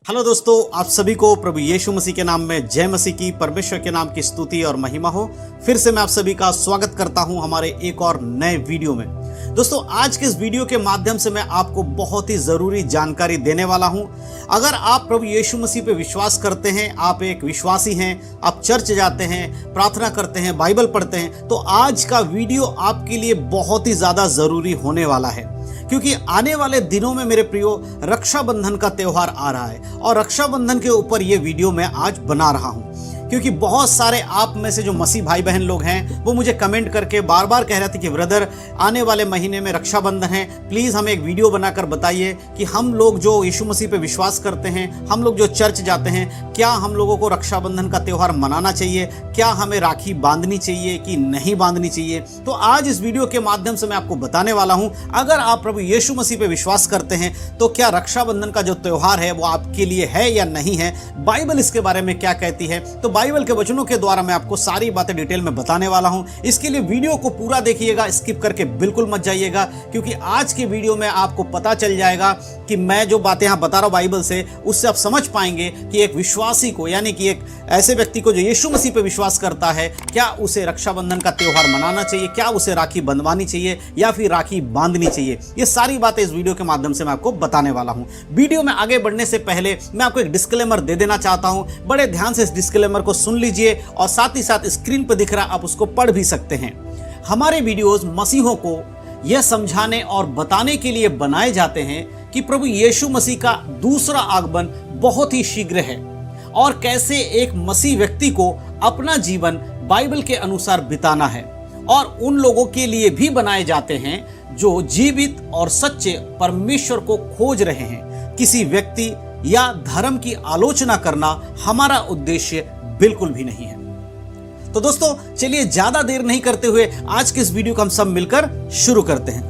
Hello दोस्तों, आप सभी को प्रभु यीशु मसीह के नाम में जय मसीह की, परमेश्वर के नाम की स्तुति और महिमा हो। फिर से मैं आप सभी का स्वागत करता हूं हमारे एक और नए वीडियो में। दोस्तों, आज के इस वीडियो के माध्यम से मैं आपको बहुत ही ज़रूरी जानकारी देने वाला हूं। अगर आप प्रभु यीशु मसीह पे विश्वास करते हैं, आप एक विश्वासी हैं, आप चर्च जाते हैं, प्रार्थना करते हैं, बाइबल पढ़ते हैं, तो आज का वीडियो आपके लिए बहुत ही ज़्यादा ज़रूरी होने वाला है। क्योंकि आने वाले दिनों में मेरे प्रियो रक्षाबंधन का त्यौहार आ रहा है और रक्षाबंधन के ऊपर ये वीडियो मैं आज बना रहा हूँ। क्योंकि बहुत सारे आप में से जो मसीह भाई बहन लोग हैं वो मुझे कमेंट करके बार बार कह रहे थे कि ब्रदर, आने वाले महीने में रक्षाबंधन है, प्लीज़ हमें एक वीडियो बनाकर बताइए कि हम लोग जो यीशु मसीह पे विश्वास करते हैं, हम लोग जो चर्च जाते हैं, क्या हम लोगों को रक्षाबंधन का त्यौहार मनाना चाहिए, क्या हमें राखी बांधनी चाहिए कि नहीं बांधनी चाहिए। तो आज इस वीडियो के माध्यम से मैं आपको बताने वाला हूँ, अगर आप प्रभु यीशु मसीह पे विश्वास करते हैं तो क्या रक्षाबंधन का जो त्यौहार है वो आपके लिए है या नहीं है, बाइबल इसके बारे में क्या कहती है। तो बाइबल के वचनों के द्वारा मैं आपको सारी बातें डिटेल में बताने वाला हूं। इसके लिए वीडियो को पूरा देखिएगा, स्किप करके बिल्कुल मत जाइएगा, क्योंकि आज की वीडियो में आपको पता चल जाएगा कि मैं जो बातें यहां बता रहा हूं बाइबल से, उससे आप समझ पाएंगे कि एक विश्वासी को, यानी कि एक ऐसे व्यक्ति को जो यीशु मसीह पे विश्वास करता है, क्या उसे रक्षाबंधन का त्यौहार मनाना चाहिए, क्या उसे राखी बंधवानी चाहिए या फिर राखी बांधनी चाहिए। ये सारी बातें इस वीडियो के माध्यम से मैं आपको बताने वाला हूं। वीडियो में आगे बढ़ने से पहले मैं आपको एक डिस्क्लेमर दे देना चाहता हूं। बड़े ध्यान से इस डिस्क्लेमर को सुन लीजिए और साथ ही साथ स्क्रीन पर दिख रहा आप उसको पढ़ भी सकते हैं। हमारे वीडियोस मसीहों को यह समझाने और बताने के लिए बनाए जाते हैं कि प्रभु यीशु मसीह का दूसरा आगमन बहुत ही शीघ्र है और कैसे एक मसीह व्यक्ति को अपना जीवन बाइबल के अनुसार बिताना है, और उन लोगों के लिए भी बनाए जाते हैं जो जीवित और सच्चे परमेश्वर को खोज रहे हैं। किसी व्यक्ति या धर्म की आलोचना करना हमारा उद्देश्य बिल्कुल भी नहीं है। तो दोस्तों, चलिए ज्यादा देर नहीं करते हुए आज के इस वीडियो को हम सब मिलकर शुरू करते हैं।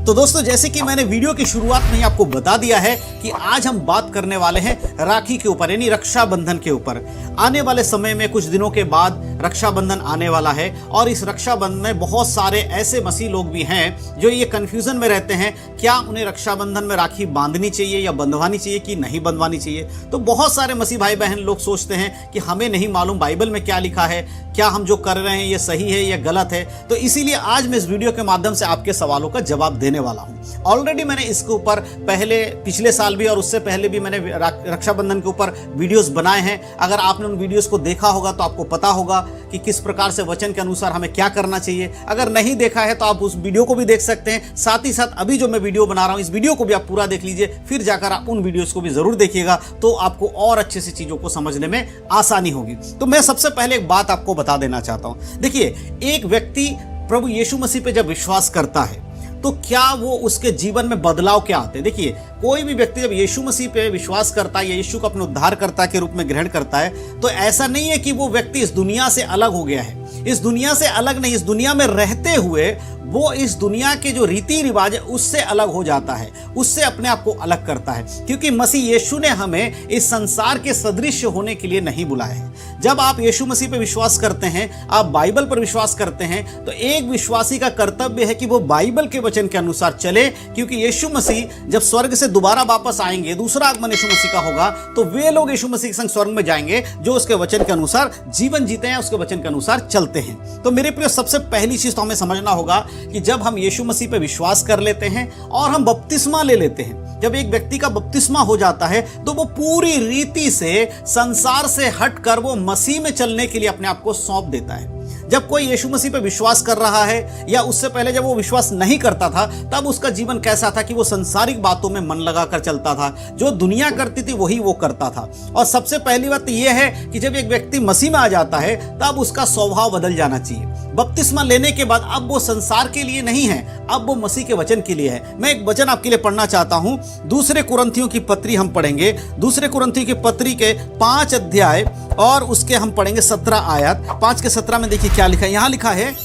तो दोस्तों, जैसे कि मैंने वीडियो की शुरुआत में ही आपको बता दिया है कि आज हम बात करने वाले हैं राखी के ऊपर, यानी रक्षाबंधन के ऊपर। आने वाले समय में कुछ दिनों के बाद रक्षाबंधन आने वाला है और इस रक्षाबंधन में बहुत सारे ऐसे मसीह लोग भी हैं जो ये कंफ्यूजन में रहते हैं, क्या उन्हें रक्षाबंधन में राखी बांधनी चाहिए या बंधवानी चाहिए कि नहीं बंधवानी चाहिए। तो बहुत सारे मसीह भाई बहन लोग सोचते हैं कि हमें नहीं मालूम बाइबल में क्या लिखा है, क्या हम जो कर रहे हैं ये सही है या गलत है। तो इसीलिए आज मैं इस वीडियो के माध्यम से आपके सवालों का जवाब देने वाला हूं। ऑलरेडी मैंने इसके ऊपर पहले पिछले साल भी और उससे पहले भी मैंने रक्षाबंधन के ऊपर वीडियोस बनाए हैं। अगर आपने उन वीडियोस को देखा होगा तो आपको पता होगा कि किस प्रकार से वचन के अनुसार हमें क्या करना चाहिए। अगर नहीं देखा है तो आप उस वीडियो को भी देख सकते हैं। साथ ही साथ अभी जो मैं वीडियो बना रहा हूं, इस वीडियो को भी आप पूरा देख लीजिए, फिर जाकर आप उन वीडियोस को भी जरूर देखिएगा, तो आपको और अच्छे से चीजों को समझने में आसानी होगी। तो मैं सबसे पहले एक बात आपको बता देना चाहता हूं। देखिए, एक व्यक्ति प्रभु यीशु मसीह पे जब विश्वास करता है तो क्या वो उसके जीवन में बदलाव क्या आते हैं। देखिए, कोई भी व्यक्ति जब यीशु मसीह पे विश्वास करता है या यीशु को अपने उद्धारकर्ता के रूप में ग्रहण करता है, तो ऐसा नहीं है कि वो व्यक्ति इस दुनिया से अलग हो गया है। इस दुनिया से अलग नहीं, इस दुनिया में रहते हुए वो इस दुनिया के जो रीति रिवाज है उससे अलग हो जाता है, उससे अपने आप को अलग करता है। क्योंकि मसीह यीशु ने हमें इस संसार के सदृश होने के लिए नहीं बुलाया है। जब आप यीशु मसीह पे विश्वास करते हैं, आप बाइबल पर विश्वास करते हैं, तो एक विश्वासी का कर्तव्य है कि वो बाइबल के वचन के अनुसार चले। क्योंकि यीशु मसीह जब स्वर्ग से दोबारा वापस आएंगे, दूसरा आगमन यीशु मसीह का होगा, तो वे लोग यीशु मसीह के संग स्वर्ग में जाएंगे जो उसके वचन के अनुसार जीवन जीते हैं, उसके वचन के अनुसार चलते हैं। तो मेरे प्रिय, सबसे पहली चीज तो हमें समझना होगा कि जब हम यीशु मसीह पे विश्वास कर लेते हैं और हम बपतिस्मा ले लेते हैं, जब एक व्यक्ति का बपतिस्मा हो जाता है तो वो पूरी रीति से संसार से हटकर वो मसीह में चलने के लिए अपने आप को सौंप देता है। जब कोई यीशु मसीह पे विश्वास कर रहा है या उससे पहले जब वो विश्वास नहीं करता था, तब उसका जीवन कैसा था कि वो संसारिक बातों में मन लगाकर चलता था, जो दुनिया करती थी वही वो करता था। और सबसे पहली बात यह है कि जब एक व्यक्ति मसीह में आ जाता है तब उसका स्वभाव बदल जाना चाहिए। बपतिस्मा लेने के बाद अब वो संसार के लिए नहीं है, अब वो मसीह के वचन के लिए है। मैं एक वचन आपके लिए पढ़ना चाहता हूं। दूसरे कुरिन्थियों की पत्री हम पढ़ेंगे, दूसरे कुरिन्थियों की पत्री के 5 अध्याय और उसके हम पढ़ेंगे 17 आयत। 5 के 17 में देखिए क्या लिखा है। यहां लिखा है,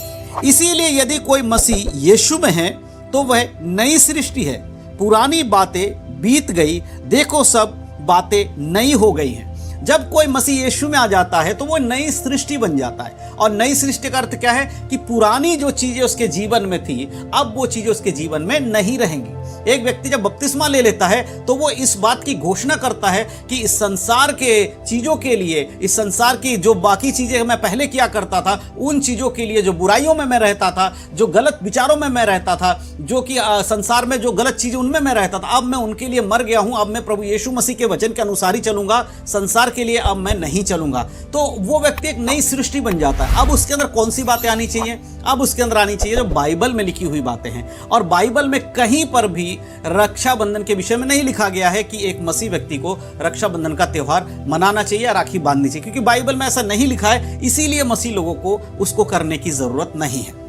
इसीलिए यदि कोई मसीह यीशु में है तो वह नई सृष्टि है, पुरानी बातें बीत गई, देखो सब बातें नई हो गई हैं। जब कोई मसीह यीशु में आ जाता है तो वो नई सृष्टि बन जाता है। और नई सृष्टि का अर्थ क्या है कि पुरानी जो चीजें उसके जीवन में थी अब वो चीजें उसके जीवन में नहीं रहेंगी। एक व्यक्ति जब बपतिस्मा ले लेता है तो वो इस बात की घोषणा करता है कि इस संसार के चीजों के लिए, इस संसार की जो बाकी चीजें मैं पहले किया करता था उन चीजों के लिए, जो बुराइयों में मैं रहता था, जो गलत विचारों में मैं रहता था, जो कि संसार में जो गलत चीजें उनमें मैं रहता था, अब मैं उनके लिए मर गया हूं। अब मैं प्रभु यीशु मसीह के वचन के अनुसार ही चलूंगा, संसार के लिए अब मैं नहीं चलूंगा। तो वो व्यक्ति एक नई सृष्टि बन जाता है। अब उसके अंदर कौन सी बातें आनी चाहिए? अब उसके अंदर आनी चाहिए जो बाइबल में लिखी हुई बातें हैं। और बाइबल में कहीं पर भी रक्षाबंधन के विषय में नहीं लिखा गया है कि एक मसीह व्यक्ति को रक्षाबंधन का त्यौहार मनाना चाहिए या राखी बांधनी चाहिए, क्योंकि बाइबल में ऐसा नहीं लिखा है। इसीलिए मसीह लोगों को उसको करने की जरूरत नहीं है।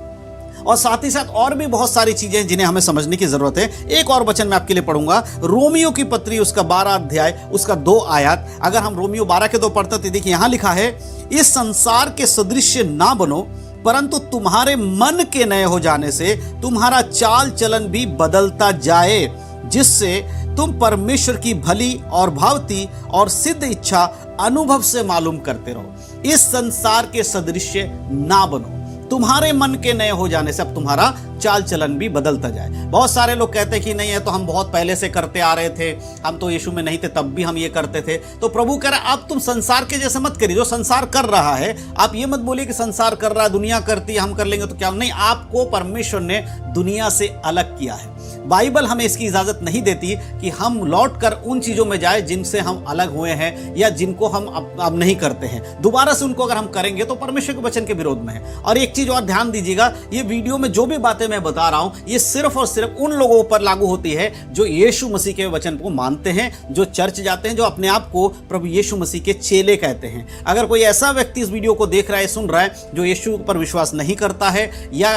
और साथ ही साथ और भी बहुत सारी चीजें जिन्हें हमें समझने की जरूरत है। एक और वचन मैं आपके लिए पढ़ूंगा, रोमियो की पत्री उसका 12 अध्याय उसका 2 आयत। अगर हम रोमियो 12 के 2 पढ़ते तो देखिए यहां लिखा है, इस संसार के सदृश्य ना बनो, परंतु तुम्हारे मन के नए हो जाने से तुम्हारा चाल चलन भी बदलता जाए, जिससे तुम परमेश्वर की भली और भावती और सिद्ध इच्छा अनुभव से मालूम करते रहो। इस संसार के सदृश्य ना बनो। तुम्हारे मन के नए हो जाने से अब तुम्हारा चाल चलन भी बदलता जाए। बहुत सारे लोग कहते हैं कि नहीं है तो हम बहुत पहले से करते आ रहे थे, हम तो यीशु में नहीं थे तब भी हम ये करते थे। तो प्रभु कह रहा है अब तुम संसार के जैसे मत करिए, जो संसार कर रहा है। आप ये मत बोलिए कि संसार कर रहा है, दुनिया करती है, हम कर लेंगे तो क्या। नहीं, आपको परमेश्वर ने दुनिया से अलग किया है। बाइबल हमें इसकी इजाजत नहीं देती कि हम लौटकर उन चीजों में जाए जिनसे हम अलग हुए हैं या जिनको हम अब नहीं करते हैं। दोबारा से उनको अगर हम करेंगे तो परमेश्वर के वचन के विरोध में है। और एक चीज और ध्यान दीजिएगा, ये वीडियो में जो भी बातें मैं बता रहा हूं ये सिर्फ और सिर्फ उन लोगों पर लागू होती है जो यीशु मसीह के वचन को मानते हैं, जो चर्च जाते हैं, जो अपने आप को प्रभु यीशु मसीह के चेले कहते हैं। अगर कोई ऐसा व्यक्ति इस वीडियो को देख रहा है, सुन रहा है, जो यीशु पर विश्वास नहीं करता है या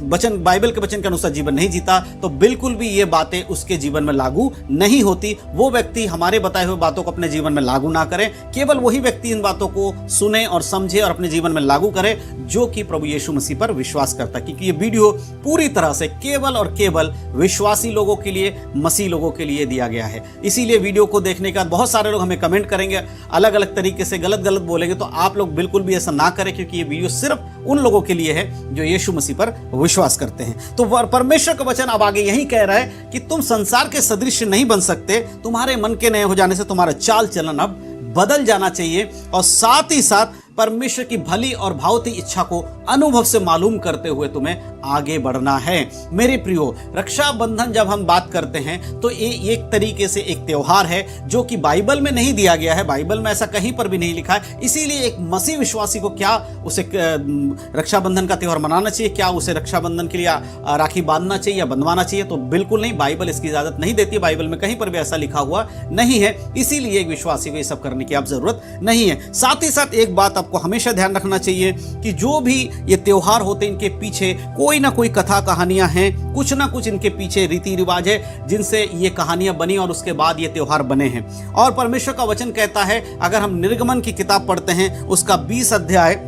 वचन बाइबल के वचन के अनुसार जीवन नहीं जीता, तो बिल्कुल भी ये बातें उसके जीवन में लागू नहीं होती। वो व्यक्ति हमारे बताए हुए बातों को अपने जीवन में लागू ना करे। केवल वही व्यक्ति इन बातों को सुने और समझे और अपने जीवन में लागू करे जो कि प्रभु यीशु मसीह पर विश्वास करता है। क्योंकि ये वीडियो पूरी तरह से केवल और केवल विश्वासी लोगों के लिए, मसीह लोगों के लिए दिया गया है। इसीलिए वीडियो को देखने के बाद बहुत सारे लोग हमें कमेंट करेंगे, अलग अलग तरीके से गलत गलत बोलेंगे, तो आप लोग बिल्कुल भी ऐसा ना करें, क्योंकि ये वीडियो सिर्फ उन लोगों के लिए है जो यीशु मसीह पर विश्वास करते हैं। तो परमेश्वर का वचन अब आगे यही कह रहा है कि तुम संसार के सदृश नहीं बन सकते, तुम्हारे मन के नए हो जाने से तुम्हारा चाल चलन अब बदल जाना चाहिए। और साथ ही साथ परमेश्वर की भली और भावती इच्छा को अनुभव से मालूम करते हुए तुम्हें आगे बढ़ना है। मेरे प्रियो, रक्षाबंधन जब हम बात करते हैं तो ये एक तरीके से एक त्योहार है जो कि बाइबल में नहीं दिया गया है, बाइबल में ऐसा कहीं पर भी नहीं लिखा है। इसीलिए एक मसीह विश्वासी को क्या उसे रक्षाबंधन का त्योहार मनाना चाहिए, क्या उसे रक्षाबंधन के लिए राखी बांधना चाहिए या बंधवाना चाहिए? तो बिल्कुल नहीं, बाइबल इसकी इजाजत नहीं देती। बाइबल में कहीं पर भी ऐसा लिखा हुआ नहीं है। इसीलिए एक विश्वासी को ये सब करने की आप जरूरत नहीं है। साथ ही साथ एक बात आपको हमेशा ध्यान रखना चाहिए कि जो भी ये त्योहार होते हैं इनके पीछे कोई ना कोई कथा कहानियां हैं, कुछ ना कुछ इनके पीछे रीति रिवाज है जिनसे ये कहानियां बनी और उसके बाद ये त्योहार बने हैं। और परमेश्वर का वचन कहता है, अगर हम निर्गमन की किताब पढ़ते हैं उसका 20 अध्याय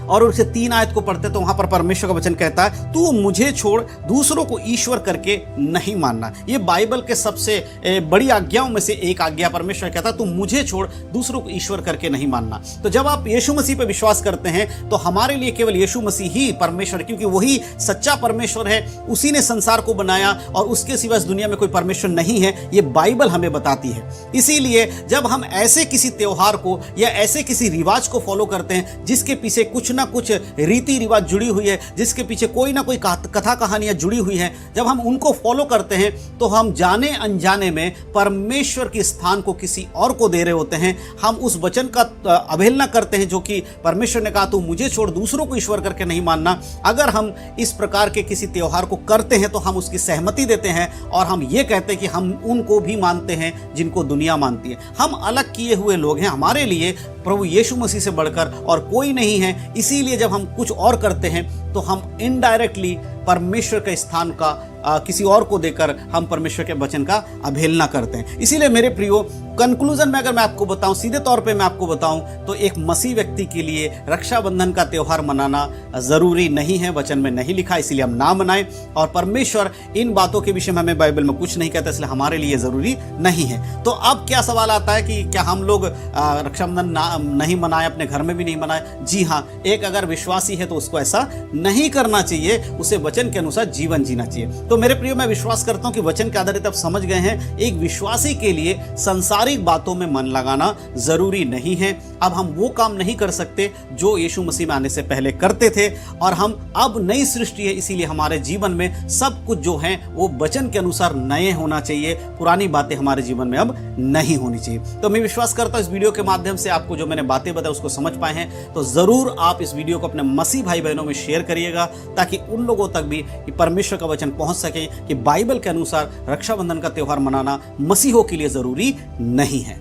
और उससे 3 आयत को पढ़ते तो वहां पर परमेश्वर का वचन कहता है, तू मुझे छोड़ दूसरों को ईश्वर करके नहीं मानना। ये बाइबल के सबसे बड़ी आज्ञाओं में से एक आज्ञा परमेश्वर कहता है, तू मुझे छोड़ दूसरों को ईश्वर करके नहीं मानना। तो जब आप यीशु मसीह पर विश्वास करते हैं तो हमारे लिए केवल यीशु मसीह ही परमेश्वर, क्योंकि वही सच्चा परमेश्वर है, उसी ने संसार को बनाया और उसके सिवा इस दुनिया में कोई परमेश्वर नहीं है, ये बाइबल हमें बताती है। इसीलिए जब हम ऐसे किसी त्योहार को या ऐसे किसी रिवाज को फॉलो करते हैं जिसके पीछे कुछ ना कुछ रीति रिवाज जुड़ी हुई है, जिसके पीछे कोई ना कोई कथा कहानियां जुड़ी हुई हैं, जब हम उनको फॉलो करते हैं तो हम जाने अनजाने में परमेश्वर के स्थान को किसी और को दे रहे होते हैं। हम उस वचन का अवहेलना करते हैं जो कि परमेश्वर ने कहा, तू मुझे छोड़ दूसरों को ईश्वर करके नहीं मानना। अगर हम इस प्रकार के किसी त्योहार को करते हैं तो हम उसकी सहमति देते हैं और हम ये कहते हैं कि हम उनको भी मानते हैं जिनको दुनिया मानती है। हम अलग किए हुए लोग हैं, हमारे लिए प्रभु यीशु मसीह से बढ़कर और कोई नहीं है। इसीलिए जब हम कुछ और करते हैं तो हम इनडायरेक्टली परमेश्वर के स्थान का किसी और को देकर हम परमेश्वर के वचन का अवहेलना करते हैं। इसीलिए मेरे प्रियो, कंक्लूजन में अगर मैं आपको बताऊं, सीधे तौर पे मैं आपको बताऊं, तो एक मसीह व्यक्ति के लिए रक्षाबंधन का त्यौहार मनाना जरूरी नहीं है, वचन में नहीं लिखा, इसीलिए हम ना मनाएं। और परमेश्वर इन बातों के विषय में हमें बाइबल में कुछ नहीं कहता, इसलिए हमारे लिए जरूरी नहीं है। तो अब क्या सवाल आता है कि क्या हम लोग रक्षाबंधन नहीं मनाएं, अपने घर में भी नहीं मनाएं? जी हाँ, एक अगर विश्वासी है तो उसको ऐसा नहीं करना चाहिए, उसे वचन के अनुसार जीवन जीना चाहिए। तो मेरे प्रियो, मैं विश्वास करता हूं कि वचन के आधारित आप समझ गए हैं, एक विश्वासी के लिए सांसारिक बातों में मन लगाना जरूरी नहीं है। अब हम वो काम नहीं कर सकते जो यीशु मसीह में आने से पहले करते थे, और हम अब नई सृष्टि है, इसीलिए हमारे जीवन में सब कुछ जो है वो वचन के अनुसार नए होना चाहिए, पुरानी बातें हमारे जीवन में अब नहीं होनी चाहिए। तो मैं विश्वास करता हूं इस वीडियो के माध्यम से आपको जो मैंने बातें बताई उसको समझ पाए हैं। तो जरूर आप इस वीडियो को अपने मसीह भाई बहनों में शेयर करिएगा, ताकि उन लोगों तक भी परमेश्वर का वचन पहुंच सके कि बाइबल के अनुसार रक्षाबंधन का त्यौहार मनाना मसीहों के लिए जरूरी नहीं है।